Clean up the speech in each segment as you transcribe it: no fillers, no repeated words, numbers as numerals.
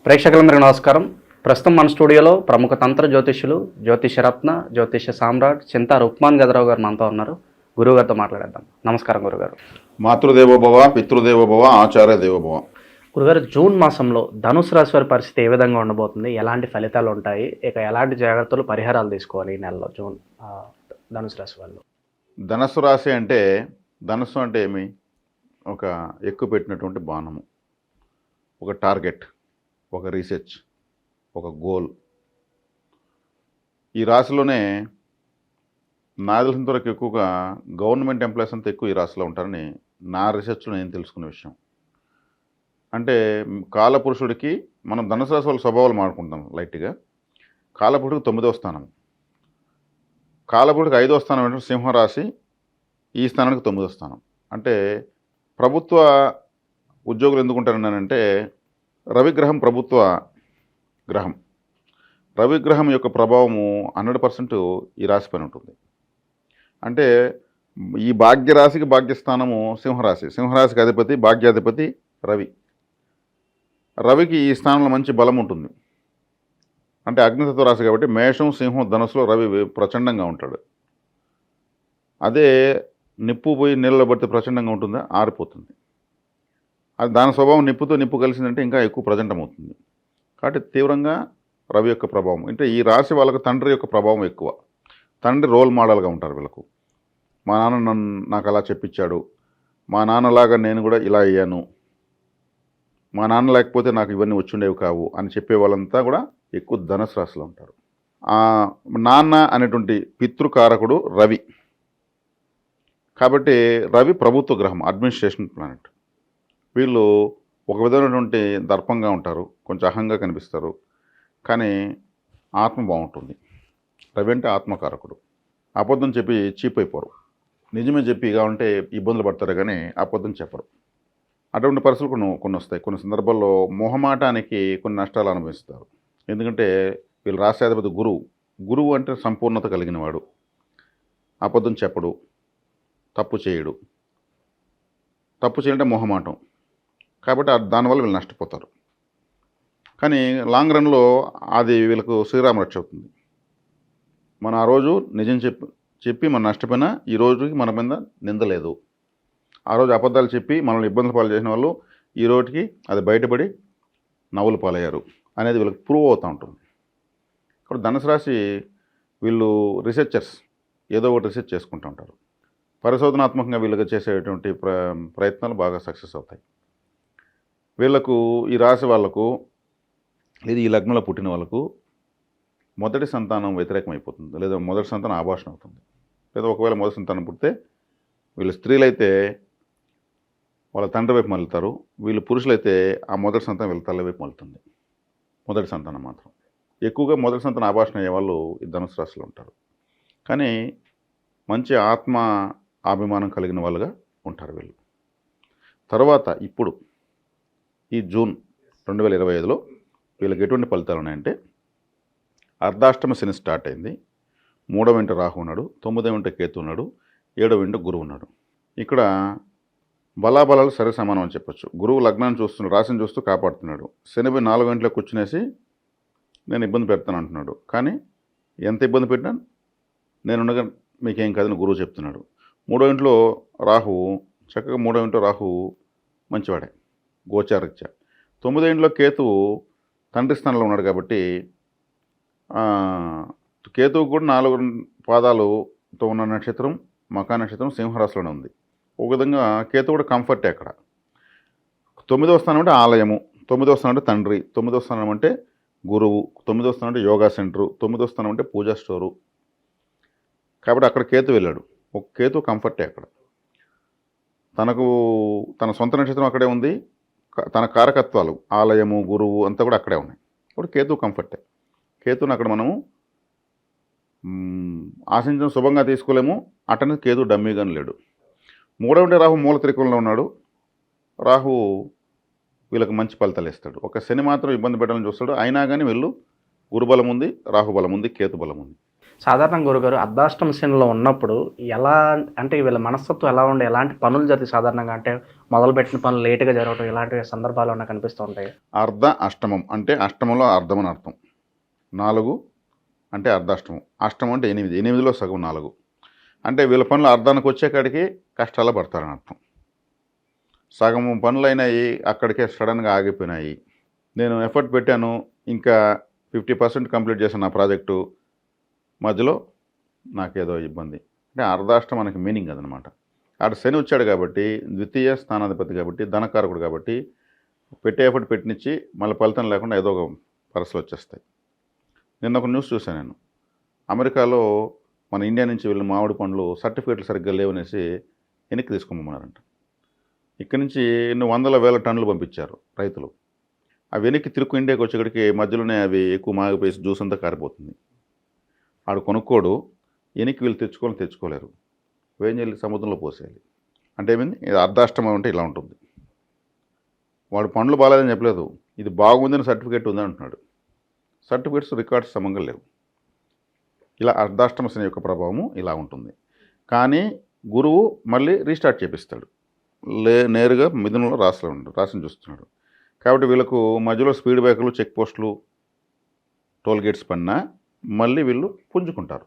ప్రేక్షకులందరికీ నమస్కారం. ప్రస్తుతం మన స్టూడియోలో ప్రముఖ తంత్ర జ్యోతిష్యులు, జ్యోతిషరత్న, జ్యోతిష సామ్రాట్ చింతా రుక్మాన్ గదరావు గారు మనతో ఉన్నారు. గురువుగారితో మాట్లాడేద్దాం. నమస్కారం గురుగారు. మాతృదేవోభవ, పితృదేవోభవ, ఆచార్య దేవోభవ. గురుగారు, జూన్ మాసంలో ధనుసు రాశి వారి పరిస్థితి ఏ విధంగా ఉండబోతుంది? ఎలాంటి ఫలితాలు ఉంటాయి? ఇక ఎలాంటి జాగ్రత్తలు, పరిహారాలు తీసుకోవాలి ఈ నెలలో జూన్ ధనుసు రాశి వాళ్ళు? ధనస్సు రాశి అంటే, ధనస్సు అంటే ఏమి? ఒక ఎక్కువ పెట్టినటువంటి బాణము, ఒక టార్గెట్, ఒక రీసెర్చ్, ఒక గోల్. ఈ రాశిలోనే నా తెలిసినంత వరకు ఎక్కువగా గవర్నమెంట్ ఎంప్లాయీస్ అంతా ఎక్కువ ఈ రాశిలో ఉంటారని నా రీసెర్చ్లో నేను తెలుసుకున్న విషయం. అంటే కాలపురుషుడికి మనం ధనుసు రాశి వాళ్ళ స్వభావాలు మాట్లాడుకుంటాం లైట్గా. కాలపురుషుడికి 9వ స్థానం, కాలపురుడికి 5వ స్థానం ఏంటంటే సింహరాశి, ఈ స్థానానికి 9వ స్థానం. అంటే ప్రభుత్వ ఉద్యోగులు ఎందుకుంటారన్నానంటే రవిగ్రహం ప్రభుత్వ గ్రహం. రవిగ్రహం యొక్క ప్రభావము 100% ఈ రాశి పైన ఉంటుంది. అంటే ఈ భాగ్యరాశికి భాగ్యస్థానము సింహరాశి, సింహరాశికి అధిపతి భాగ్యాధిపతి రవి. రవికి ఈ స్థానంలో మంచి బలం ఉంటుంది. అంటే అగ్నితత్వ రాశి కాబట్టి మేషం, సింహం, ధనుసులో రవి ప్రచండంగా ఉంటాడు. అదే నిప్పు పోయి నీళ్ళలో పడితే ప్రచండంగా ఉంటుందా? ఆరిపోతుంది. అది దాని స్వభావం నిప్పుతో నిప్పు కలిసిందంటే ఇంకా ఎక్కువ ప్రచండం అవుతుంది. కాబట్టి తీవ్రంగా రవి యొక్క ప్రభావం. అంటే ఈ రాశి వాళ్ళకు తండ్రి యొక్క ప్రభావం ఎక్కువ. తండ్రి రోల్ మోడల్గా ఉంటారు వీళ్ళకు. మా నాన్న నాకు అలా చెప్పించాడు, మా నాన్నలాగా నేను కూడా ఇలా అయ్యాను, మా నాన్న లేకపోతే నాకు ఇవన్నీ వచ్చుండేవి కావు అని చెప్పే వాళ్ళంతా కూడా ఎక్కువ ధనుసు రాశిలో ఉంటారు. నాన్న అనేటువంటి పితృకారకుడు రవి. కాబట్టి రవి ప్రభుత్వ గ్రహం, అడ్మినిస్ట్రేషన్ ప్లానెట్. వీళ్ళు ఒక విధమైనటువంటి దర్పంగా ఉంటారు, కొంచెం అహంగా కనిపిస్తారు, కానీ ఆత్మ బాగుంటుంది. రవి అంటే ఆత్మకారకుడు. అబద్ధం చెప్పి చీప్ అయిపోరు, నిజమే చెప్పి ఇక ఉంటే ఇబ్బందులు పడతారు కానీ అబద్ధం చెప్పరు. అటువంటి పరిస్థితులు కొన్ని వస్తాయి. కొన్ని సందర్భాల్లో మొహమాటానికి కొన్ని నష్టాలు అనుభవిస్తారు. ఎందుకంటే వీళ్ళు రాష్ట్రాధిపతి గురువు. గురువు అంటే సంపూర్ణత కలిగిన వాడు, అబద్ధం చెప్పడు, తప్పు చేయడు. తప్పు చేయాలంటే మొహమాటం. కాబట్టి దానివల్ల వీళ్ళు నష్టపోతారు. కానీ లాంగ్ రన్లో అది వీళ్ళకు శ్రీరామ రక్ష అవుతుంది. మనం ఆ రోజు నిజం చెప్పి మనం నష్టపోయినా ఈ రోజుకి మన మీద నిందలేదు. ఆ రోజు అబద్ధాలు చెప్పి మనల్ని ఇబ్బందులు పాలు చేసిన వాళ్ళు ఈ రోజుకి అది బయటపడి నవ్వులు పాలయ్యారు అనేది వీళ్ళకి ప్రూవ్ అవుతూ ఉంటుంది. కాబట్టి ధనుసు రాశి వీళ్ళు రీసెర్చర్స్, ఏదో ఒకటి రీసెర్చ్ చేసుకుంటూ ఉంటారు. పరిశోధనాత్మకంగా వీళ్ళకి చేసేటువంటి ప్రయత్నాలు బాగా సక్సెస్ అవుతాయి. వీళ్ళకు ఈ రాశి వాళ్ళకు ఇది ఈ లగ్నంలో పుట్టిన వాళ్ళకు మొదటి సంతానం వ్యతిరేకమైపోతుంది, లేదా మొదటి సంతానం ఆభాషణ అవుతుంది. లేదా ఒకవేళ మొదటి సంతానం పుడితే వీళ్ళు స్త్రీలైతే వాళ్ళ తండ్రి వైపు మళ్ళుతారు, వీళ్ళు పురుషులైతే ఆ మొదటి సంతానం వీళ్ళ తల్లి వైపు మళ్ళుతుంది. మొదటి సంతానం మాత్రం ఎక్కువగా మొదటి సంతానం ఆభాషణ అయ్యే వాళ్ళు ఈ ధనుసు రాశిలో ఉంటారు. కానీ మంచి ఆత్మ అభిమానం కలిగిన వాళ్ళుగా ఉంటారు వీళ్ళు. తర్వాత ఇప్పుడు ఈ జూన్ 2025లో వీళ్ళకి ఎటువంటి ఫలితాలు ఉన్నాయంటే, అర్ధాష్టమ శని స్టార్ట్ అయింది. 3వ ఇంట రాహు ఉన్నాడు, 9వ ఇంట కేతు ఉన్నాడు, 7వ ఇంట గురువు ఉన్నాడు. ఇక్కడ బలాబలాలు సరి సమానం అని చెప్పొచ్చు. గురువు లగ్నాన్ని చూస్తున్నాడు, రాశిని చూస్తూ కాపాడుతున్నాడు. శని 4వ ఇంట్లో కూర్చునేసి నేను ఇబ్బంది పెడతాను అంటున్నాడు. కానీ ఎంత ఇబ్బంది పెట్టినా నేనుండగా మీకేం కాదని గురువు చెప్తున్నాడు. 3వ ఇంట్లో రాహువు చక్కగా, 3వ ఇంట్లో రాహువు మంచివాడే గోచారరీత్యా. 9వ ఇంట్లో కేతువు తండ్రి స్థానంలో ఉన్నాడు కాబట్టి కేతువు కూడా 4 పాదాలతో ఉన్న నక్షత్రం మకా నక్షత్రం సింహరాశిలోనే ఉంది. ఒక విధంగా కేతు కూడా కంఫర్టే అక్కడ. 9వ స్థానం అంటే ఆలయము, 9వ స్థానం అంటే తండ్రి, 9వ స్థానం అంటే గురువు, 9వ స్థానం అంటే యోగా సెంటరు, 9వ స్థానం అంటే పూజా స్టోరు. కాబట్టి అక్కడ కేతు వెళ్ళాడు. ఒక కేతు కంఫర్టే అక్కడ. తన సొంత నక్షత్రం అక్కడే ఉంది, తన కారకత్వాలు ఆలయము, గురువు అంతా కూడా అక్కడే ఉన్నాయి. ఇప్పుడు కేతు కంఫర్టే. కేతుని అక్కడ మనము ఆశించిన శుభంగా తీసుకోలేము, అటనే కేతు డమ్మీగాని లేడు. 3వ ఇంటి రాహు మూల త్రికోణంలో ఉన్నాడు. రాహు వీళ్ళకి మంచి ఫలితాలు ఇస్తాడు. ఒక శని మాత్రం ఇబ్బంది పెట్టాలని చూస్తాడు. అయినా కానీ వీళ్ళు గురుబలం ఉంది, రాహు బలం ఉంది, కేతు బలం ఉంది. సాధారణంగా గురుగారు అర్ధాష్టమ శనిలో ఉన్నప్పుడు ఎలా అంటే వీళ్ళ మనస్తత్వం ఎలా ఉండి ఎలాంటి పనులు జరిగి సాధారణంగా అంటే మొదలుపెట్టిన పనులు లేటుగా జరగడం ఇలాంటి సందర్భాలు ఏమైనా కనిపిస్తూ ఉంటాయి? అర్ధ అష్టమం అంటే అష్టమంలో అర్ధం అని అర్థం. 4 అంటే అర్ధాష్టమం. అష్టమం అంటే 8. 8లో సగం 4. అంటే వీళ్ళ పనులు అర్ధానికి వచ్చేకాడికి కష్టాలు పడతారని అర్థం. సగం పనులు అయినాయి, అక్కడికే సడన్గా ఆగిపోయినాయి. నేను ఎఫర్ట్ పెట్టాను, ఇంకా 50% కంప్లీట్ చేశాను నా ప్రాజెక్టు, మధ్యలో నాకేదో ఇబ్బంది. అంటే అర్ధాష్టమానికి మీనింగ్ అదనమాట. అటు శని వచ్చాడు కాబట్టి, ద్వితీయ స్థానాధిపతి కాబట్టి, ధనకారకుడు కాబట్టి, పెట్టే ఎఫర్ట్ పెట్టినిచ్చి మళ్ళీ ఫలితం లేకుండా ఏదో ఒక పరిస్థితులు వచ్చేస్తాయి. నిన్న ఒక న్యూస్ చూశాను నేను. అమెరికాలో మన ఇండియా నుంచి వెళ్ళిన మామిడి పండ్లు సర్టిఫికేట్లు సరిగ్గా లేవనేసి వెనక్కి తీసుకోమన్నారంట. ఇక్కడి నుంచి ఎన్ని వందల వేల టన్నులు పంపించారు రైతులు. అవి వెనక్కి తిరుక్కు ఇండియాకి వచ్చేక్కడికి మధ్యలోనే అవి ఎక్కువ మాగిపోయి జ్యూస్ అంతా కారిపోతుంది. ఆడు కొనుక్కోడు, వెనక్కి వీళ్ళు తెచ్చుకోలేరు. ఏం చేయాలి? సముద్రంలో పోసేయాలి. అంటే ఏమైంది? ఇది అర్ధాష్టమం అంటే ఇలా ఉంటుంది. వాడు పండ్లు బాగాలేదని చెప్పలేదు, ఇది బాగుందని సర్టిఫికేట్ ఉందని అంటున్నాడు. సర్టిఫికేట్స్ రికార్డ్స్ సమంగా లేవు. ఇలా అర్ధాష్టమ శని యొక్క ప్రభావము ఇలా ఉంటుంది. కానీ గురువు మళ్ళీ రీస్టార్ట్ చేపిస్తాడు. నేరుగా మిథునంలో రాశిని చూస్తున్నాడు. కాబట్టి వీళ్ళకు మధ్యలో స్పీడ్ బ్రేకర్లు, చెక్ పోస్టులు, టోల్ గేట్స్ పడినా మళ్ళీ వీళ్ళు పుంజుకుంటారు.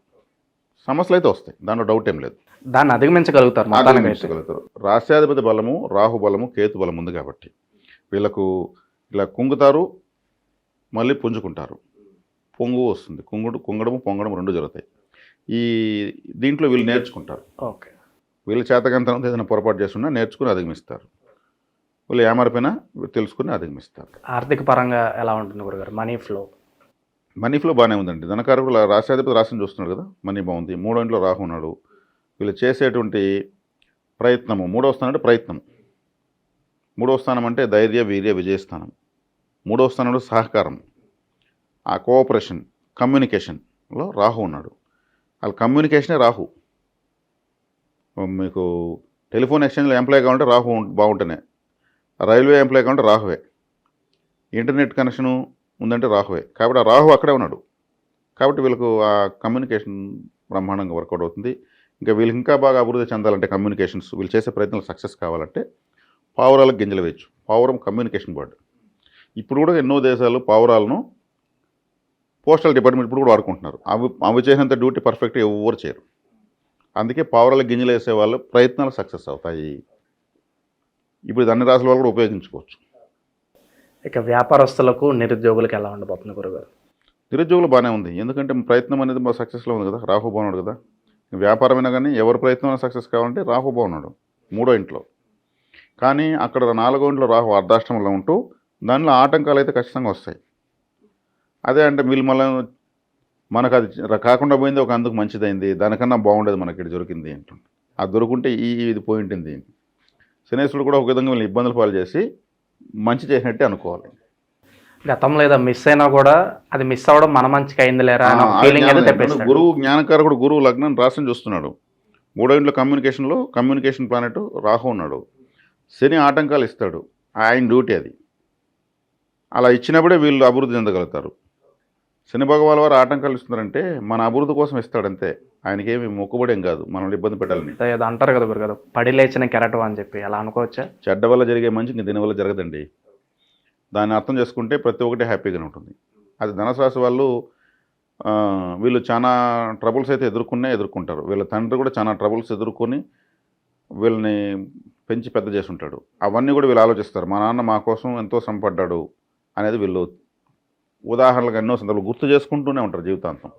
సమస్యలు అయితే వస్తాయి, దాంట్లో డౌట్ ఏం లేదు. దాన్ని అధిగమించగలుగుతారు. రాశ్యాధిపతి బలము, రాహు బలము, కేతు బలం ఉంది కాబట్టి వీళ్ళకు ఇలా కుంగుతారు, మళ్ళీ పుంజుకుంటారు. పొంగు వస్తుంది, కుంగడము పొంగడం 2 జరుగుతాయి. ఈ దీంట్లో వీళ్ళు నేర్చుకుంటారు. ఓకే, వీళ్ళ చేతకంతనం ఏదైనా పొరపాటు చేస్తున్నా నేర్చుకుని అధిగమిస్తారు. వీళ్ళు ఏమారిపోయినా తెలుసుకుని అధిగమిస్తారు. ఆర్థిక పరంగా ఎలా ఉంటుంది గురుగారు? మనీ ఫ్లో బాగానే ఉందండి. ధనకారకుడు రాశ్యాధిపతి రాశిని చూస్తున్నాడు కదా, మనీ బాగుంది. 3వ ఇంట్లో రాహు ఉన్నాడు. వీళ్ళు చేసేటువంటి ప్రయత్నము 3వ స్థానం అంటే ప్రయత్నం. 3వ స్థానం అంటే ధైర్య, వీర్య, విజయస్థానం. 3వ స్థానంలో సహకారం, ఆ కోఆపరేషన్, కమ్యూనికేషన్లో రాహు ఉన్నాడు. వాళ్ళ కమ్యూనికేషనే రాహు. మీకు టెలిఫోన్ ఎక్స్చేంజ్లో ఎంప్లాయ్ కావాలంటే రాహు బాగుంటేనే, రైల్వే ఎంప్లాయ్ కావాలంటే రాహువే, ఇంటర్నెట్ కనెక్షను ఉందంటే రాహువే. కాబట్టి ఆ రాహు అక్కడే ఉన్నాడు. కాబట్టి వీళ్ళకు ఆ కమ్యూనికేషన్ బ్రహ్మాండంగా వర్కౌట్ అవుతుంది. ఇంకా వీళ్ళకి ఇంకా బాగా అభివృద్ధి చెందాలంటే కమ్యూనికేషన్స్, వీళ్ళు చేసే ప్రయత్నాలు సక్సెస్ కావాలంటే పావురాలకు గింజలు వేయచ్చు. పావురం కమ్యూనికేషన్ బర్డ్. ఇప్పుడు కూడా ఎన్నో దేశాలు పావురాలను పోస్టల్ డిపార్ట్మెంట్ ఇప్పుడు కూడా వాడుకుంటున్నారు. అవి చేసినంత డ్యూటీ పర్ఫెక్ట్గా ఎవరు చేయరు. అందుకే పావురాలకు గింజలు వేసే వాళ్ళు ప్రయత్నాలు సక్సెస్ అవుతాయి. ఇప్పుడు అన్ని రాసుల వాళ్ళు కూడా ఉపయోగించుకోవచ్చు. ఇక వ్యాపారస్తులకు, నిరుద్యోగులకు ఎలా ఉండబోతుంది గురుగారు? నిరుద్యోగులు బాగానే ఉంది. ఎందుకంటే ప్రయత్నం అనేది మా సక్సెస్లో ఉంది కదా, రాహు బాగున్నాడు కదా. వ్యాపారమైనా కానీ ఎవరి ప్రయత్నం సక్సెస్ కావాలంటే రాహు బాగున్నాడు 3వ ఇంట్లో. కానీ అక్కడ 4వ ఇంట్లో రాహు అర్ధాష్టమంలో ఉంటూ దానిలో ఆటంకాలు అయితే ఖచ్చితంగా వస్తాయి. అదే అంటే వీళ్ళు మళ్ళీ మనకు అది కాకుండా పోయింది ఒక అందుకు మంచిదైంది, దానికన్నా బాగుండేది మనకి ఇక్కడ దొరికింది అంటుంది. అది దొరుకుంటే ఇది పోయి ఉంటుంది. శనేశ్వరుడు కూడా ఒక విధంగా వీళ్ళు ఇబ్బందులు పాలు చేసి మంచి చేసినట్టే అనుకోవాలి. గతంలో ఏదో మిస్ అయినా కూడా అది మిస్ అవ్వడం మన మంచికి అయింది లేరా అనే ఫీలింగ్ అయితే తెప్పిస్తాడు. గురువు జ్ఞానకారకుడు, గురువు లగ్నం రాశిని చూస్తున్నాడు. 3వ ఇంట్లో కమ్యూనికేషన్ ప్లానెట్ రాహు ఉన్నాడు. శని ఆటంకాలు ఇస్తాడు, ఆయన డ్యూటీ అది. అలా ఇచ్చినప్పుడే వీళ్ళు అభివృద్ధి చెందగలుగుతారు. శని భగవాన్ వారు ఆటంకాలు ఇస్తున్నారంటే మన అభివృద్ధి కోసం ఇస్తాడంతే, ఆయనకేమి మొక్కుబడేం కాదు మనల్ని ఇబ్బంది పెట్టాలని. ఏదో అంటారు కదా గురు కదా, పడి లేచిన కెరటం అని చెప్పి, అలా అనుకోవచ్చా? చెడ్డ వల్ల జరిగే మంచి ఇంక దీనివల్ల జరగదండి. దాన్ని అర్థం చేసుకుంటే ప్రతి ఒక్కటి హ్యాపీగానే ఉంటుంది. అది ధనుసు రాశి వాళ్ళు వీళ్ళు చాలా ట్రబుల్స్ అయితే ఎదుర్కొంటారు. వీళ్ళ తండ్రి కూడా చాలా ట్రబుల్స్ ఎదుర్కొని వీళ్ళని పెంచి పెద్ద చేసి ఉంటాడు. అవన్నీ కూడా వీళ్ళు ఆలోచిస్తారు, మా నాన్న మా కోసం ఎంతో శ్రమపడ్డాడు అనేది వీళ్ళు ఉదాహరణలుగా ఎన్నో సందర్భాలు గుర్తు చేసుకుంటూనే ఉంటారు జీవితాంతం.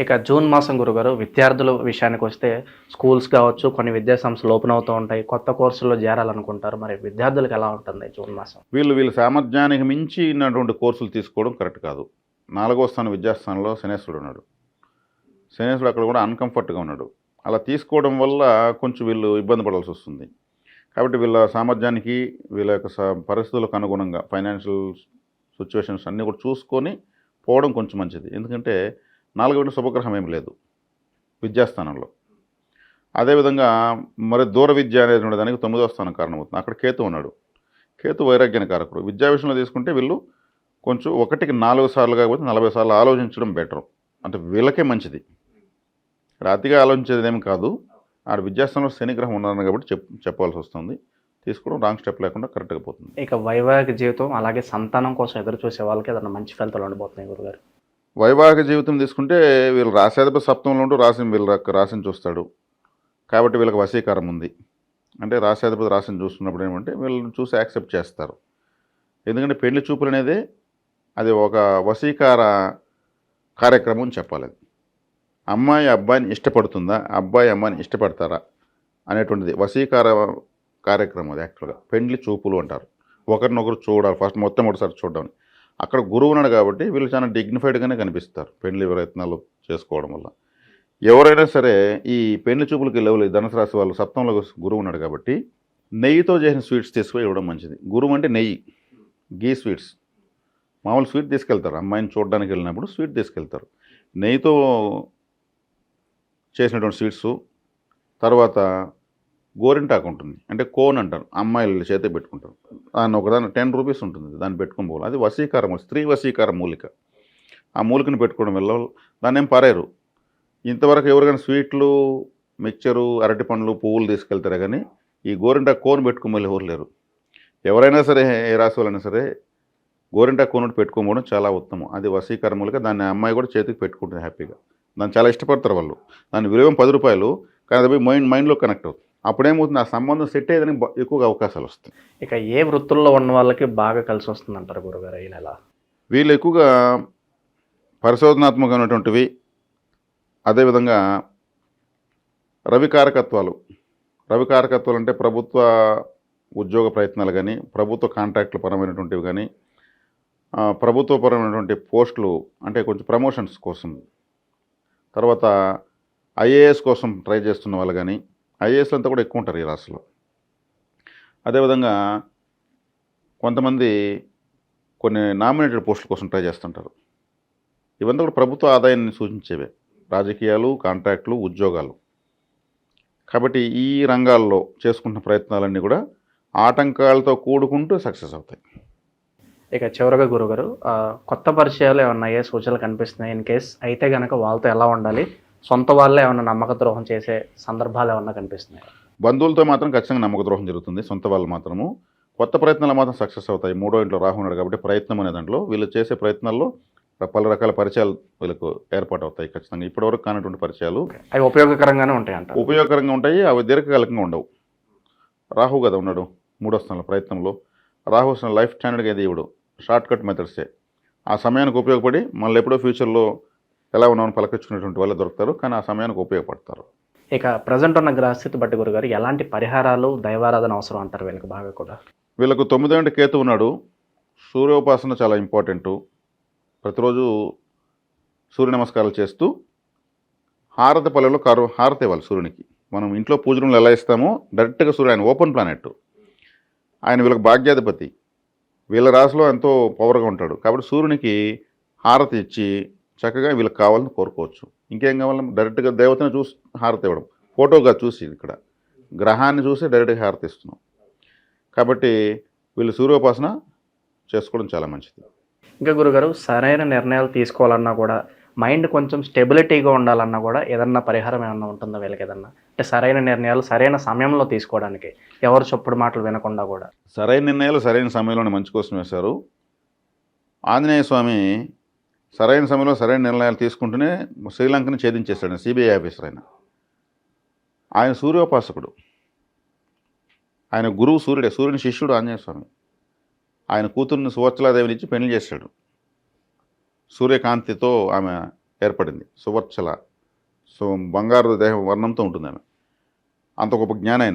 ఇక జూన్ మాసం గురుగారు విద్యార్థుల విషయానికి వస్తే స్కూల్స్ కావచ్చు, కొన్ని విద్యా సంస్థలు ఓపెన్ అవుతూ ఉంటాయి, కొత్త కోర్సుల్లో చేరాలనుకుంటారు. మరి విద్యార్థులకు ఎలా ఉంటుంది జూన్ మాసం? వీళ్ళ సామర్థ్యానికి మించినటువంటి కోర్సులు తీసుకోవడం కరెక్ట్ కాదు. 4వ స్థానం విద్యాస్థానంలో శనేశ్వరుడు ఉన్నాడు. శనేశ్వరుడు అక్కడ కూడా అన్కంఫర్ట్గా ఉన్నాడు. అలా తీసుకోవడం వల్ల కొంచెం వీళ్ళు ఇబ్బంది పడాల్సి వస్తుంది. కాబట్టి వీళ్ళ సామర్థ్యానికి, వీళ్ళ యొక్క పరిస్థితులకు అనుగుణంగా ఫైనాన్షియల్ సిచ్యువేషన్స్ అన్నీ కూడా చూసుకొని పోవడం కొంచెం మంచిది. ఎందుకంటే 4వ ఇంట్లో శుభగ్రహం ఏమి లేదు విద్యాస్థానంలో. అదేవిధంగా మరి దూర విద్య అనేది దానికి 9వ స్థానం కారణమవుతుంది. అక్కడ కేతు ఉన్నాడు. కేతు వైరాగ్యానికి కారకుడు. విద్యా విషయంలో తీసుకుంటే వీళ్ళు కొంచెం 1కి 4 సార్లు కాకపోతే 40 సార్లు ఆలోచించడం బెటర్. అంటే వీళ్ళకే మంచిది. ఇక్కడ అతిగా ఆలోచించేది ఏమి కాదు. ఆడ విద్యాస్థానంలో శనిగ్రహం ఉన్నారని కాబట్టి చెప్పాల్సి వస్తుంది. తీసుకోవడం రాంగ్ స్టెప్ లేకుండా కరెక్ట్గా పోతుంది. ఇక వైవాహిక జీవితం అలాగే సంతానం కోసం ఎదురు చూసే వాళ్ళకి ఏదైనా మంచి ఫలితాలు ఉండబోతున్నాయి గురుగారు? వైవాహిక జీవితం తీసుకుంటే వీళ్ళు రాశాధిపతి సప్తమంలో ఉంటూ రాశిని చూస్తాడు కాబట్టి వీళ్ళకి వశీకారం ఉంది. అంటే రాశాధిపతి రాశిని చూస్తున్నప్పుడు ఏమంటే వీళ్ళని చూసి యాక్సెప్ట్ చేస్తారు. ఎందుకంటే పెళ్లి చూపులు అనేది అది ఒక వశీకార కార్యక్రమం అని చెప్పాలి. అది అమ్మాయి అబ్బాయిని ఇష్టపడుతుందా, అబ్బాయి అమ్మాయిని ఇష్టపడతారా అనేటువంటిది వశీకార కార్యక్రమం. అది యాక్చువల్గా పెళ్లి చూపులు అంటారు. ఒకరినొకరు చూడాలి, ఫస్ట్ మొట్టమొదటిసారి చూడడం. అక్కడ గురువు ఉన్నాడు కాబట్టి వీళ్ళు చాలా డిగ్నిఫైడ్గానే కనిపిస్తారు పెళ్లి ప్రయత్నాలు చేసుకోవడం వల్ల. ఎవరైనా సరే ఈ పెళ్లి చూపులకి లెవెల్ ధనుసు రాశి వాళ్ళు సప్తంలో గురువు ఉన్నాడు కాబట్టి నెయ్యితో చేసిన స్వీట్స్ తీసుకుని ఇవ్వడం మంచిది. గురువు అంటే నెయ్యి, గీ స్వీట్స్. మామూలు స్వీట్ తీసుకెళ్తారు, అమ్మాయిని చూడడానికి వెళ్ళినప్పుడు స్వీట్ తీసుకెళ్తారు. నెయ్యితో చేసినటువంటి స్వీట్స్. తర్వాత గోరింటాకు ఉంటుంది, అంటే కోన్ అంటారు, అమ్మాయిలు చేతే పెట్టుకుంటారు. దాన్ని ఒకదాన్ని 10 రూపీస్ ఉంటుంది, దాన్ని పెట్టుకుని పోవాలి. అది వశీకారం, స్త్రీ వశీకార మూలిక. ఆ మూలికను పెట్టుకోవడం వల్ల దాన్ని ఏం పారేరు. ఇంతవరకు ఎవరికైనా స్వీట్లు, మిక్చరు, అరటి పండ్లు, పువ్వులు తీసుకెళ్తారే కానీ ఈ గోరింటాకు కోన్ పెట్టుకుని వెళ్ళి ఎవరు లేరు. ఎవరైనా సరే ఏ రాశి వాళ్ళైనా సరే గోరింటాకు కోన్ పెట్టుకోవడం చాలా ఉత్తమం. అది వశీకార మూలిక. దాన్ని అమ్మాయి కూడా చేతికి పెట్టుకుంటుంది హ్యాపీగా. దాన్ని చాలా ఇష్టపడతారు వాళ్ళు. దాని విలువ 10 రూపాయలు, కానీ అది మైండ్లో కనెక్ట్ అవుతుంది. అప్పుడేమవుతుంది, ఆ సంబంధం సెట్ అయ్యేదానికి ఎక్కువగా అవకాశాలు వస్తాయి. ఇక ఏ వృత్తుల్లో ఉన్న వాళ్ళకి బాగా కలిసి వస్తుంది అంటారు గురుగారు ఈ నెల? వీళ్ళు ఎక్కువగా పరిశోధనాత్మకమైనటువంటివి, అదేవిధంగా రవికారకత్వాలు అంటే ప్రభుత్వ ఉద్యోగ ప్రయత్నాలు కానీ, ప్రభుత్వ కాంట్రాక్టుల పరమైనటువంటివి కానీ, ప్రభుత్వపరమైనటువంటి పోస్టులు అంటే కొంచెం ప్రమోషన్స్ కోసం, తర్వాత ఐఏఎస్ కోసం ట్రై చేస్తున్న వాళ్ళు కానీ, ఐఏఎస్లు అంతా కూడా ఎక్కువ ఉంటారు ఈ రాశిలో. అదేవిధంగా కొంతమంది కొన్ని నామినేటెడ్ పోస్టుల కోసం ట్రై చేస్తుంటారు. ఇవంతా కూడా ప్రభుత్వ ఆదాయాన్ని సూచించేవే. రాజకీయాలు, కాంట్రాక్టులు, ఉద్యోగాలు. కాబట్టి ఈ రంగాల్లో చేసుకుంటున్న ప్రయత్నాలన్నీ కూడా ఆటంకాలతో కూడుకుంటూ సక్సెస్ అవుతాయి. ఇక చివరగా గురుగారు, కొత్త పరిచయాలు ఏమన్నా ఏ సూచనలు కనిపిస్తున్నాయి? ఇన్ కేస్ అయితే కనుక వాళ్ళతో ఎలా ఉండాలి? సొంత వాళ్ళే ఏమన్నా నమ్మక ద్రోహం చేసే సందర్భాలు ఏమన్నా కనిపిస్తున్నాయి? బంధువులతో మాత్రం ఖచ్చితంగా నమ్మక ద్రోహం జరుగుతుంది. సొంత వాళ్ళు మాత్రము. కొత్త ప్రయత్నాలు మాత్రం సక్సెస్ అవుతాయి. 3వ ఇంట్లో రాహు ఉన్నాడు కాబట్టి ప్రయత్నం అనే దాంట్లో వీళ్ళు చేసే ప్రయత్నాల్లో పలు రకాల పరిచయాలు వీళ్ళకు ఏర్పాటు అవుతాయి. ఖచ్చితంగా ఇప్పటివరకు కానటువంటి పరిచయాలు అవి ఉపయోగకరంగానే ఉంటాయి అంట. ఉపయోగకరంగా ఉంటాయి. అవి దీర్ఘకాలికంగా ఉండవు. రాహు కదా ఉన్నాడు 3వ స్థానంలో ప్రయత్నంలో. రాహు లైఫ్ స్టాండర్డ్గా ఏది ఇవ్వడు, షార్ట్ కట్ మెథడ్సే. ఆ సమయానికి ఉపయోగపడి మళ్ళీ ఎప్పుడో ఫ్యూచర్లో ఎలా ఉన్నామని పలకరించుకునేటువంటి వాళ్ళు దొరుకుతారు, కానీ ఆ సమయానికి ఉపయోగపడతారు. ఇక ప్రజెంట్ ఉన్న గ్రహస్థితి బట్టి గురుగారు ఎలాంటి పరిహారాలు, దైవారాధన అవసరం అంటారు వీళ్ళకి బాగా కూడా? వీళ్ళకు 9వ ఇంటి కేతు ఉన్నాడు. సూర్యోపాసన చాలా ఇంపార్టెంటు. ప్రతిరోజు సూర్య నమస్కారాలు చేస్తూ హారతి పల్లెలో హారతి ఇవ్వాలి సూర్యునికి. మనం ఇంట్లో పూజ రూమ్లో ఎలా ఇస్తామో డైరెక్ట్గా సూర్యుడు, ఆయన ఓపెన్ ప్లానెట్, ఆయన వీళ్ళకి భాగ్యాధిపతి. వీళ్ళ రాశిలో ఎంతో పవర్గా ఉంటాడు కాబట్టి సూర్యునికి హారతి ఇచ్చి చక్కగా వీళ్ళకి కావాలని కోరుకోవచ్చు. ఇంకేం కావాలని డైరెక్ట్గా దేవతను చూసి హారతి ఇవ్వడం, ఫోటోగా చూసి ఇక్కడ గ్రహాన్ని చూసి డైరెక్ట్గా హారతి ఇస్తున్నాం. కాబట్టి వీళ్ళు సూర్యోపాసన చేసుకోవడం చాలా మంచిది. ఇంకా గురుగారు, సరైన నిర్ణయాలు తీసుకోవాలన్నా కూడా, మైండ్ కొంచెం స్టెబిలిటీగా ఉండాలన్నా కూడా ఏదన్నా పరిహారం ఏమన్నా ఉంటుందా వీళ్ళకి? ఏదన్నా అంటే సరైన నిర్ణయాలు సరైన సమయంలో తీసుకోవడానికి, ఎవరు చొప్పుడు మాటలు వినకుండా కూడా. సరైన నిర్ణయాలు సరైన సమయంలోనే మంచి కోసం వేశారు. ఆంజనేయ స్వామి సరైన సమయంలో సరైన నిర్ణయాలు తీసుకుంటూనే శ్రీలంకని ఛేదించేశాడు. సిబిఐ ఆఫీసర్ ఆయన సూర్యోపాసకుడు. ఆయన గురువు సూర్యుడే, సూర్యుని శిష్యుడు ఆంజనేయ స్వామి. ఆయన కూతుర్ని సువర్చలాదేవిని ఇచ్చి పెళ్లి చేశాడు. సూర్యకాంతితో ఆమె ఏర్పడింది, సువర్చల. సో బంగారు దేహం వర్ణంతో ఉంటుంది ఆమె. అంత గొప్ప జ్ఞాని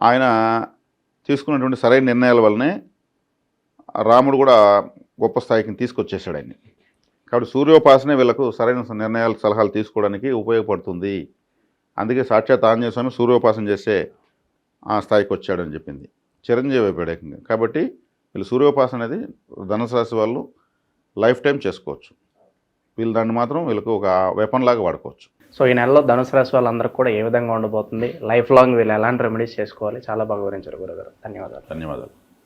ఆయన తీసుకున్నటువంటి సరైన నిర్ణయాల వల్లనే రాముడు కూడా గొప్ప స్థాయికి తీసుకొచ్చేసాడు ఆయన్ని. కాబట్టి సూర్యోపాసనే వీళ్ళకు సరైన నిర్ణయాలు, సలహాలు తీసుకోవడానికి ఉపయోగపడుతుంది. అందుకే సాక్షాత్ ఆంజనేయ స్వామి సూర్యోపాసన చేసే ఆ స్థాయికి వచ్చాడని చెప్పింది, చిరంజీవి అయిపోయాడు ఏకంగా. కాబట్టి వీళ్ళు సూర్యోపాసన అనేది ధనుసు రాశి వాళ్ళు లైఫ్ టైం చేసుకోవచ్చు. వీళ్ళు దాన్ని మాత్రం వీళ్ళకు ఒక వెపన్ లాగా వాడుకోవచ్చు. సో ఈ నెలలో ధనుసు రాశి వాళ్ళందరికీ కూడా ఏ విధంగా ఉండబోతుంది, లైఫ్ లాంగ్ వీళ్ళు ఎలాంటి రెమెడీస్ చేసుకోవాలి, చాలా బాగా వివరించారు గురుగారు. ధన్యవాదాలు. ధన్యవాదాలు.